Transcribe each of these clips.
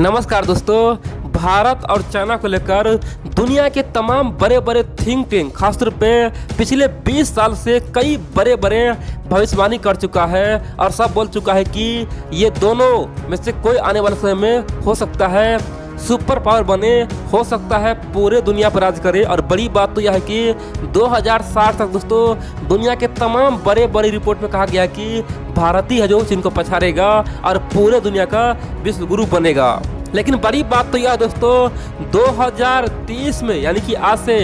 नमस्कार दोस्तों, भारत और चाइना को लेकर दुनिया के तमाम बड़े बड़े थिंक टैंक खासतौर पे पिछले 20 साल से कई बड़े बड़े भविष्यवाणी कर चुका है और सब बोल चुका है कि ये दोनों में से कोई आने वाले समय में हो सकता है सुपर पावर बने, हो सकता है पूरे दुनिया पर राज करे। और बड़ी बात तो यह है कि 2060 तक दोस्तों दुनिया के तमाम बड़े बड़ी रिपोर्ट में कहा गया है कि भारत ही है जो चीन को पछाड़ेगा और पूरे दुनिया का विश्व गुरु बनेगा। लेकिन बड़ी बात तो यह दोस्तों 2030 में यानी कि आज से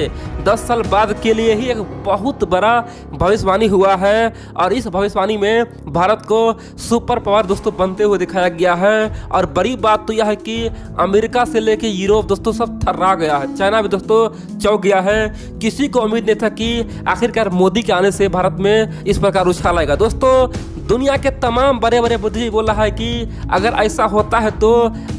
10 साल बाद के लिए ही एक बहुत बड़ा भविष्यवाणी हुआ है और इस भविष्यवाणी में भारत को सुपर पावर दोस्तों बनते हुए दिखाया गया है। और बड़ी बात तो यह है कि अमेरिका से लेके यूरोप दोस्तों सब थर्रा गया है, चाइना भी दोस्तों चौंक गया है। किसी को उम्मीद नहीं था कि आखिरकार मोदी के आने से भारत में इस प्रकार उछाल आएगा। दोस्तों दुनिया के तमाम बड़े बड़े बुद्धिजीवी बोल रहा है कि अगर ऐसा होता है तो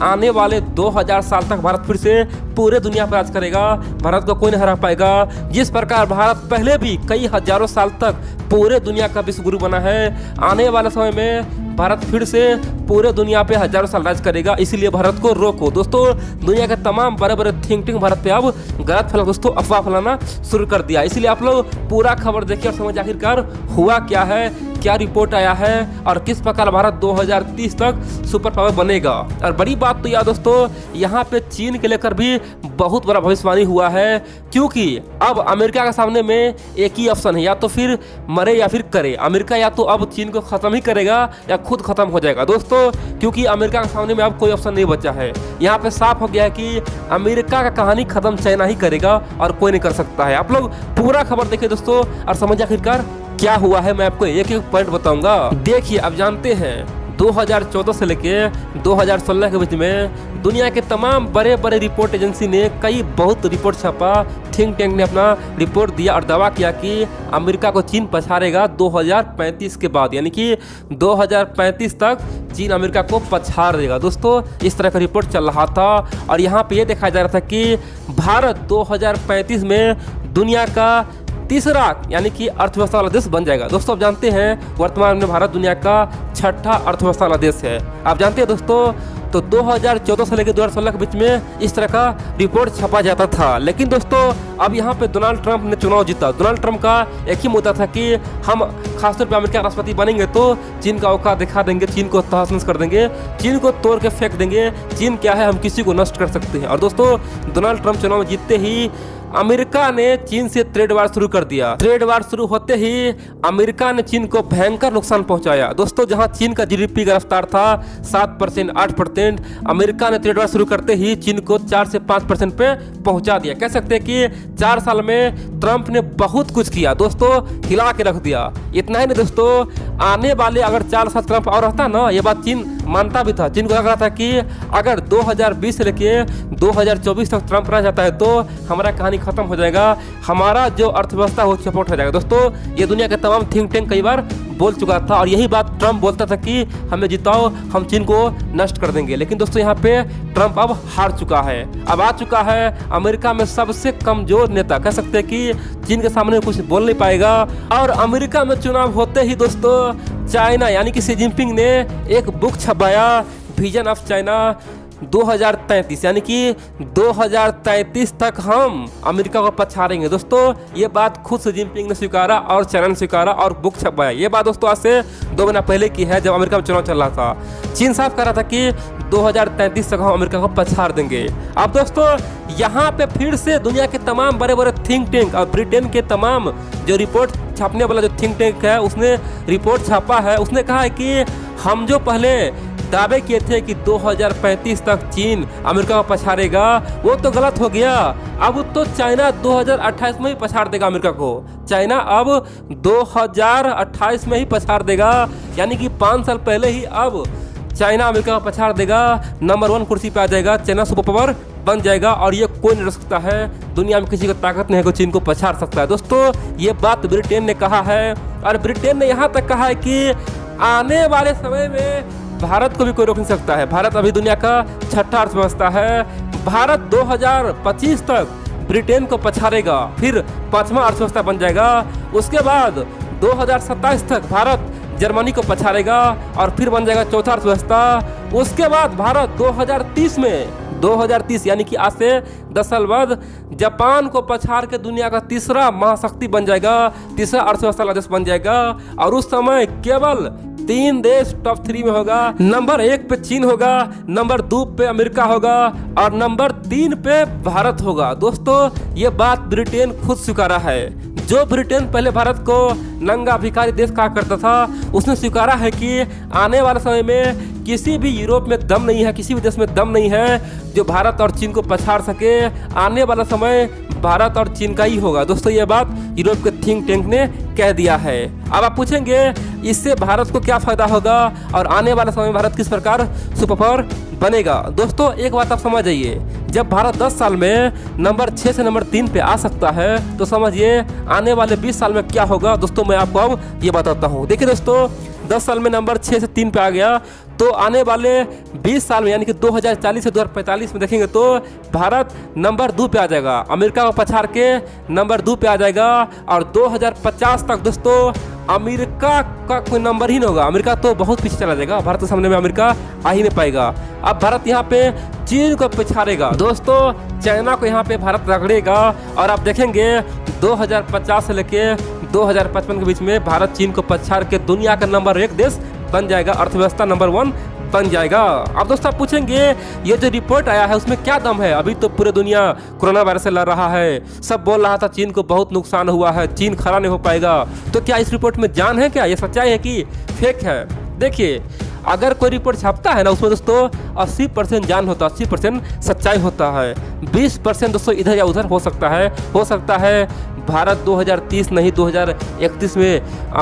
आने वाले 2000 साल तक भारत फिर से पूरे दुनिया पर राज करेगा, भारत को कोई नहीं हरा पाएगा। जिस प्रकार भारत पहले भी कई हजारों साल तक पूरे दुनिया का विश्व गुरु बना है, आने वाले समय में भारत फिर से पूरे दुनिया पे हजारों साल राज करेगा। इसीलिए भारत को रोको। दोस्तों दुनिया के तमाम बड़े बड़े थिंक टैंक भारत पे अब गलत फैला दोस्तों अफवाह फैलाना शुरू कर दिया। इसीलिए आप लोग पूरा खबर देखिए और समझ आखिरकार हुआ क्या है, क्या रिपोर्ट आया है और किस प्रकार भारत 2030 तक सुपर पावर बनेगा। और बड़ी बात तो यह दोस्तों यहाँ पे चीन के लेकर भी बहुत बड़ा भविष्यवाणी हुआ है, क्योंकि अब अमेरिका के सामने में एक ही ऑप्शन है, या तो फिर मरे या फिर करे। अमेरिका या तो अब चीन को खत्म ही करेगा या खुद खत्म हो जाएगा दोस्तों, क्योंकि अमेरिका के सामने में अब कोई ऑप्शन नहीं बचा है। यहाँ पे साफ हो गया है कि अमेरिका का कहानी खत्म चाइना ही करेगा और कोई नहीं कर सकता है। आप लोग पूरा खबर देखिए दोस्तों और समझ आखिरकार क्या हुआ है। मैं आपको एक एक पॉइंट बताऊंगा। देखिए, अब जानते हैं 2014 से लेके 2016 के बीच में दुनिया के तमाम बड़े बड़े रिपोर्ट एजेंसी ने कई बहुत रिपोर्ट छापा, थिंक टैंक ने अपना रिपोर्ट दिया और दावा किया कि अमेरिका को चीन पछाड़ेगा 2035 के बाद, यानी कि 2035 तक चीन अमेरिका को पछाड़ देगा। दोस्तों इस तरह का रिपोर्ट चल रहा था और यहाँ पे ये दिखाया जा रहा था कि भारत 2035 में दुनिया का तीसरा यानी कि अर्थव्यवस्था वाला देश बन जाएगा। दोस्तों आप जानते हैं वर्तमान में भारत दुनिया का छठा अर्थव्यवस्था वाला देश है। आप जानते हैं दोस्तों, तो 2014 से लेकर 2016 के बीच में इस तरह का रिपोर्ट छपा जाता था। लेकिन दोस्तों अब यहाँ पे डोनाल्ड ट्रंप ने चुनाव जीता। डोनाल्ड ट्रंप का एक ही मुद्दा था कि हम खासतौर पर अमेरिका राष्ट्रपति बनेंगे तो चीन का औकात दिखा देंगे, चीन को तहस नहस कर देंगे, चीन को तोड़ के फेंक देंगे। चीन क्या है, हम किसी को नष्ट कर सकते हैं। और दोस्तों डोनाल्ड ट्रंप चुनाव जीतते ही अमेरिका ने चीन से ट्रेड वार शुरू कर दिया। ट्रेड वार शुरू होते ही अमेरिका ने चीन को भयंकर नुकसान पहुंचाया। दोस्तों जहां चीन का जीडीपी का रफ्तार था 7%, 8%, अमेरिका ने ट्रेड वार शुरू करते ही चीन को 4 से 5% पे पहुंचा दिया। कह सकते हैं कि 4 साल में ट्रंप ने बहुत कुछ किया दोस्तों, हिला के रख दिया। इतना ही नहीं दोस्तों, आने वाले अगर 4 साल ट्रंप और रहता ना, ये बात चीन मानता भी था। चीन को लग रहा था कि अगर 2020 से लेके 2024 तक ट्रंप रह जाता है तो हमारा कहानी खत्म हो जाएगा, हमारा जो अर्थव्यवस्था हो सपोर्ट हो जाएगा। दोस्तों ये दुनिया के तमाम थिंक टैंक कई बार बोल चुका था और यही बात ट्रंप बोलता था कि हमें जिताओ, हम चीन को नष्ट कर देंगे। लेकिन दोस्तों यहाँ पे ट्रंप अब हार चुका है, अब आ चुका है अमेरिका में सबसे कमजोर नेता। कह सकते हैं कि चीन के सामने कुछ बोल नहीं पाएगा। और अमेरिका में चुनाव होते ही दोस्तों चाइना यानी कि शी जिनपिंग ने एक बुक छपाया, विजन ऑफ चाइना 2033, यानी कि 2033 तक हम अमेरिका को पछाड़ेंगे। दोस्तों ये बात खुद शी जिनपिंग ने स्वीकारा और चाइना ने स्वीकारा और बुक छपाया। ये बात दोस्तों आज से 2 महीना पहले की है, जब अमेरिका में चुनाव चल रहा था। चीन साफ कर रहा था कि 2033 तक हम अमेरिका को पछाड़ देंगे। अब दोस्तों यहाँ पे फिर से दुनिया के तमाम बड़े बड़े थिंक टैंक और ब्रिटेन के तमाम जो रिपोर्ट छापने वाला जो थिंक टैंक है उसने रिपोर्ट छापा है। उसने कहा है कि हम जो पहले दावे किए थे कि 2035 तक चीन अमेरिका को पछाड़ेगा, वो तो गलत हो गया। अब तो चाइना 2028 में ही पछाड़ देगा अमेरिका को। चाइना अब 2028 में ही पछाड़ देगा, यानी कि 5 साल पहले ही अब चाइना अमेरिका को पछाड़ देगा, नंबर 1 कुर्सी पे आ जाएगा, चाइना सुपर पावर बन जाएगा और ये कोई नहीं रोक सकता है। दुनिया में किसी को ताकत नहीं है कि चीन को पछाड़ सकता है। दोस्तों ये बात ब्रिटेन ने कहा है और ब्रिटेन ने यहाँ तक कहा है कि आने वाले समय में भारत को भी कोई रोक नहीं सकता है। भारत अभी दुनिया का छठा अर्थव्यवस्था है। भारत 2025 तक ब्रिटेन को पछाड़ेगा, फिर 5वां अर्थव्यवस्था बन जाएगा। उसके बाद 2027 तक भारत जर्मनी को पछाड़ेगा और फिर बन जाएगा चौथा अर्थव्यवस्था। उसके बाद भारत 2030 यानी कि आज से 10 साल बाद जापान को पछाड़ के दुनिया का तीसरा महाशक्ति बन जाएगा, तीसरा अर्थव्यवस्था देश बन जाएगा। और उस समय केवल 3 देश टॉप 3 में होगा। नंबर 1 पे चीन होगा, नंबर 2 पे अमेरिका होगा और नंबर 3 पे भारत होगा। दोस्तों ये बात ब्रिटेन खुद स्वीकारा है। जो ब्रिटेन पहले भारत को नंगा भिखारी देश कहा करता था, उसने स्वीकारा है कि आने वाले समय में किसी भी यूरोप में दम नहीं है, किसी भी देश में दम नहीं है जो भारत और चीन को पछाड़ सके। आने वाला समय भारत और चीन का ही होगा। दोस्तों ये बात यूरोप के थिंक टैंक ने कह दिया है। अब आप पूछेंगे इससे भारत को क्या फायदा होगा और आने वाले समय में भारत किस प्रकार सुपर पावर बनेगा। दोस्तों एक बात आप समझ जाइए, जब भारत 10 साल में नंबर 6 से नंबर 3 पे आ सकता है तो समझिए आने वाले 20 साल में क्या होगा। दोस्तों मैं आपको अब ये बताता हूँ। देखिए दोस्तों 10 साल में नंबर 6 से 3 पे आ गया तो आने वाले 20 साल में यानी कि 2040 से 2045 में देखेंगे तो भारत नंबर 2 पे आ जाएगा, अमेरिका को पछाड़ के नंबर 2 पे आ जाएगा। और 2050 तक दोस्तों अमेरिका का कोई नंबर ही नहीं होगा, अमेरिका तो बहुत पीछे चला जाएगा, भारत के सामने में अमेरिका आ ही नहीं पाएगा। अब भारत यहाँ पे चीन को पछाड़ेगा, दोस्तों चाइना को यहाँ पे भारत रगड़ेगा। और आप देखेंगे 2050 से लेके 2055 के बीच में भारत चीन को पछाड़ के दुनिया का नंबर 1 देश बन जाएगा, अर्थव्यवस्था नंबर 1 बन जाएगा। अब दोस्तों आप पूछेंगे ये जो रिपोर्ट आया है उसमें क्या दम है? अभी तो पूरे दुनिया कोरोना वायरस से लड़ रहा है, सब बोल रहा था चीन को बहुत नुकसान हुआ है, चीन खड़ा नहीं हो पाएगा। तो क्या इस रिपोर्ट में जान है? क्या ये सच्चाई है कि फेक है? देखिए अगर कोई रिपोर्ट छपता है ना उसमें दोस्तों 80% जान होता है, 80% सच्चाई होता है, 20% दोस्तों इधर या उधर हो सकता है भारत 2030 नहीं 2031 में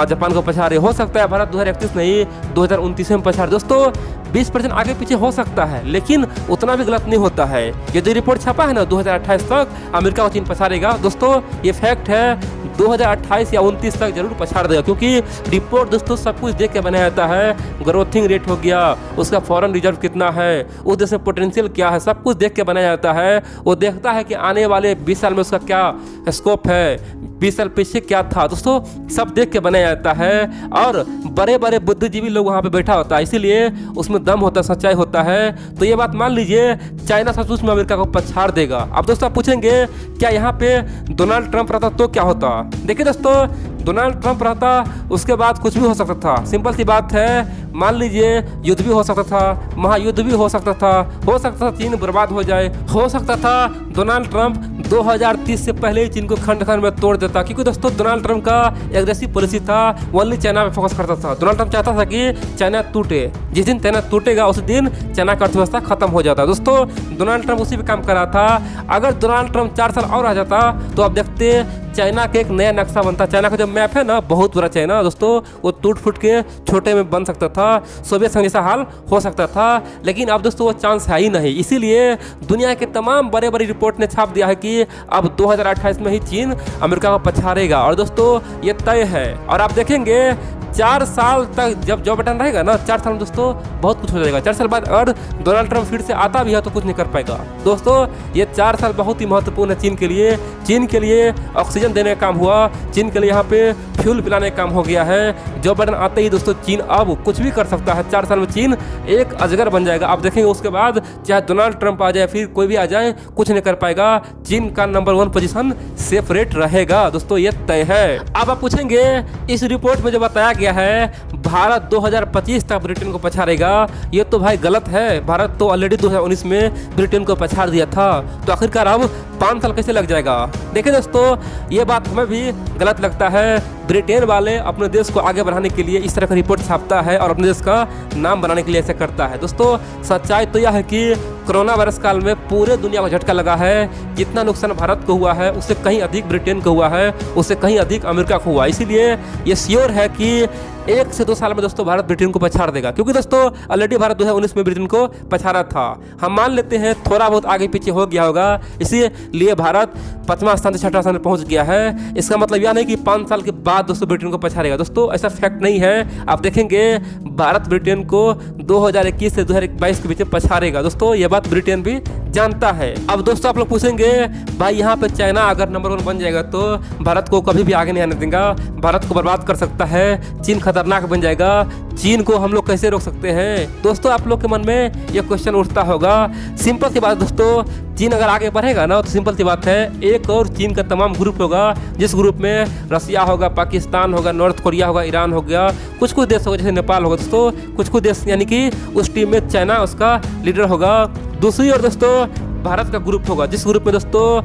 जापान को पछाड़े, हो सकता है भारत 2031 नहीं 2029 में पछाड़े। दोस्तों 20% आगे पीछे हो सकता है लेकिन उतना भी गलत नहीं होता है। ये जो रिपोर्ट छपा है ना 2028 तक अमेरिका को चीन पछाड़ेगा, दोस्तों ये फैक्ट है। 2028 या 29 तक जरूर पछाड़ देगा क्योंकि रिपोर्ट दोस्तों सब कुछ देख के बनाया जाता है। ग्रोथिंग रेट हो गया, उसका फॉरेन रिजर्व कितना है, उस देश में पोटेंशियल क्या है, सब कुछ देख के बनाया जाता है। वो देखता है कि आने वाले 20 साल में उसका क्या स्कोप है, 20 साल पीछे क्या था, दोस्तों सब देख के बनाया जाता है। और बड़े बड़े बुद्धिजीवी लोग वहाँ पे बैठा होता है, इसीलिए उसमें दम होता है, सच्चाई होता है। तो ये बात मान लीजिए चाइना सचमुच में अमेरिका को पछाड़ देगा। अब दोस्तों आप पूछेंगे क्या यहाँ पे डोनाल्ड ट्रंप रहता तो क्या होता? देखिए दोस्तों डोनाल्ड ट्रंप रहता उसके बाद कुछ भी हो सकता था, सिंपल सी बात है। मान लीजिए युद्ध भी हो सकता था, महायुद्ध भी हो सकता था चीन बर्बाद हो जाए, हो सकता था डोनाल्ड ट्रंप 2030 से पहले ही चीन को खंड खंड में तोड़ देता। क्योंकि दोस्तों डोनाल्ड ट्रंप का एग्रेसिव पॉलिसी था, ओनली चाइना पे फोकस करता था। डोनाल्ड ट्रंप चाहता था कि चाइना टूटे, जिस दिन चाइना टूटेगा उस दिन चाइना का अर्थव्यवस्था खत्म हो जाता। दोस्तों डोनाल्ड ट्रंप उसी पे काम कर रहा था। अगर डोनाल्ड ट्रंप 4 साल और आ जाता तो आप देखते चाइना के एक नया नक्शा बनता। चाइना का जो मैप है ना बहुत बड़ा चाइना दोस्तों, वो टूट फूट के छोटे में बन सकता था, सोवियत संघ जैसा हाल हो सकता था। लेकिन अब दोस्तों वो चांस है ही नहीं, इसीलिए दुनिया के तमाम बड़े बड़ी रिपोर्ट ने छाप दिया है कि अब 2028 में ही चीन अमेरिका को पछाड़ेगा। और दोस्तों ये तय है। और आप देखेंगे 4 साल तक जब जो बटन रहेगा ना 4 साल में दोस्तों बहुत कुछ हो जाएगा। 4 साल बाद अगर डोनाल्ड ट्रंप फिर से आता भी है तो कुछ नहीं कर पाएगा। दोस्तों ये 4 साल बहुत ही महत्वपूर्ण है चीन के लिए। चीन के लिए ऑक्सीजन देने का काम हुआ, चीन के लिए यहाँ पे फ्यूल पिलाने का काम हो गया है। जो बटन आते ही दोस्तों चीन अब कुछ भी कर सकता है। 4 साल में चीन एक अजगर बन जाएगा। आप देखेंगे उसके बाद चाहे डोनाल्ड ट्रंप आ जाए फिर कोई भी आ जाए कुछ नहीं कर पाएगा। चीन का नंबर 1 पोजीशन सेपरेट रहेगा। दोस्तों ये तय है। अब आप पूछेंगे इस रिपोर्ट में जो बताया गया है भारत 2025 तक ब्रिटेन को पछाड़ेगा, ये तो भाई गलत है। भारत तो ऑलरेडी 2019 में ब्रिटेन को पछाड़ दिया था, तो आखिरकार अब 5 साल कैसे लग जाएगा? देखिए दोस्तों ये बात हमें भी गलत लगता है। ब्रिटेन वाले अपने देश को आगे बढ़ाने के लिए इस तरह का रिपोर्ट छापता है और अपने देश का नाम बनाने के लिए ऐसा करता है। दोस्तों सच्चाई तो यह है कि कोरोना वायरस काल में पूरे दुनिया को झटका लगा है। जितना नुकसान भारत को हुआ है उससे कहीं अधिक ब्रिटेन को हुआ है, उससे कहीं अधिक अमेरिका को हुआ। इसीलिए ये श्योर है कि 1 से 2 साल में दोस्तों भारत ब्रिटेन को पछाड़ देगा। क्योंकि दोस्तों ऑलरेडी भारत 2019 में ब्रिटेन को पछाड़ा था। हम मान लेते हैं थोड़ा बहुत आगे पीछे हो गया होगा, इसीलिए भारत 5वां स्थान से 6वां स्थान में पहुंच गया है। इसका मतलब यह नहीं कि 5 साल के बाद दोस्तों ब्रिटेन को पछाड़ेगा। दोस्तों ऐसा फैक्ट नहीं है। आप देखेंगे भारत ब्रिटेन को 2021 से 2022 के बीच में पछाड़ेगा। दोस्तों ये बात ब्रिटेन भी जानता है। अब दोस्तों आप लोग पूछेंगे भाई यहाँ पे चाइना अगर नंबर 1 बन जाएगा तो भारत को कभी भी आगे नहीं आने देगा, भारत को बर्बाद कर सकता है, चीन खतरनाक बन जाएगा, चीन को हम लोग कैसे रोक सकते हैं। दोस्तों आप लोग के मन में ये क्वेश्चन उठता होगा। सिंपल सी बात दोस्तों, चीन अगर आगे बढ़ेगा ना तो सिंपल सी बात है, एक और चीन का तमाम ग्रुप होगा, जिस ग्रुप में रसिया होगा, पाकिस्तान होगा, नॉर्थ कोरिया होगा, ईरान हो गया, कुछ कुछ देश होगा जैसे नेपाल होगा दोस्तों, कुछ कुछ देश यानी कि उस टीम में चाइना उसका लीडर होगा। दूसरी ओर दोस्तों भारत का ग्रुप होगा, जिस ग्रुप में दोस्तों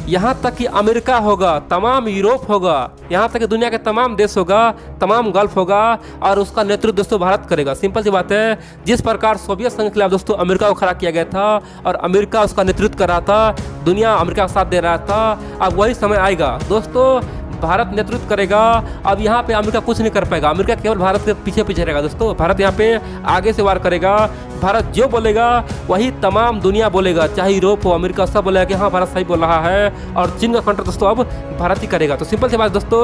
यहाँ तक कि अमेरिका होगा, तमाम यूरोप होगा, यहाँ तक कि दुनिया के तमाम देश होगा, तमाम गल्फ होगा और उसका नेतृत्व दोस्तों भारत करेगा। सिंपल सी बात है, जिस प्रकार सोवियत संघ के खिलाफ दोस्तों अमेरिका को खड़ा किया गया था और अमेरिका उसका नेतृत्व कर रहा था, दुनिया अमेरिका का साथ दे रहा था, अब वही समय आएगा दोस्तों भारत नेतृत्व करेगा। अब यहाँ पे अमेरिका कुछ नहीं कर पाएगा, अमेरिका केवल भारत के पीछे पीछे रहेगा दोस्तों, भारत यहाँ पे आगे से वार करेगा। भारत जो बोलेगा वही तमाम दुनिया बोलेगा, चाहे यूरोप हो, अमेरिका, सब बोलेगा कि हाँ भारत सही बोल रहा है और चीन का कंट्रोल दोस्तों अब भारत ही करेगा। तो सिंपल सी बात दोस्तों,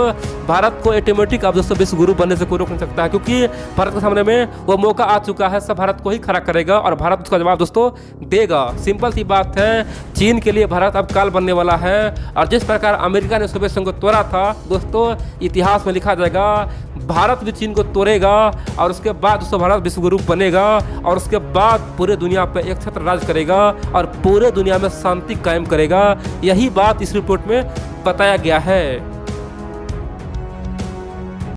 भारत को ऑटोमेटिक अब दोस्तों विश्व गुरु बनने से कोई रोक नहीं सकता है, क्योंकि भारत के सामने में वो मौका आ चुका है, सब भारत को ही खड़ा करेगा और भारत उसका जवाब दोस्तों देगा। सिंपल सी बात है, चीन के लिए भारत अब काल बनने वाला है और जिस प्रकार अमेरिका ने सोवियत संघ को तोड़ा था दोस्तों, इतिहास में लिखा जाएगा भारत भी चीन को तोड़ेगा और उसके बाद दोस्तों भारत विश्व गुरु बनेगा और उसके बाद पूरे दुनिया पर एक छत्र राज करेगा और पूरे दुनिया में शांति कायम करेगा। यही बात इस रिपोर्ट में बताया गया है।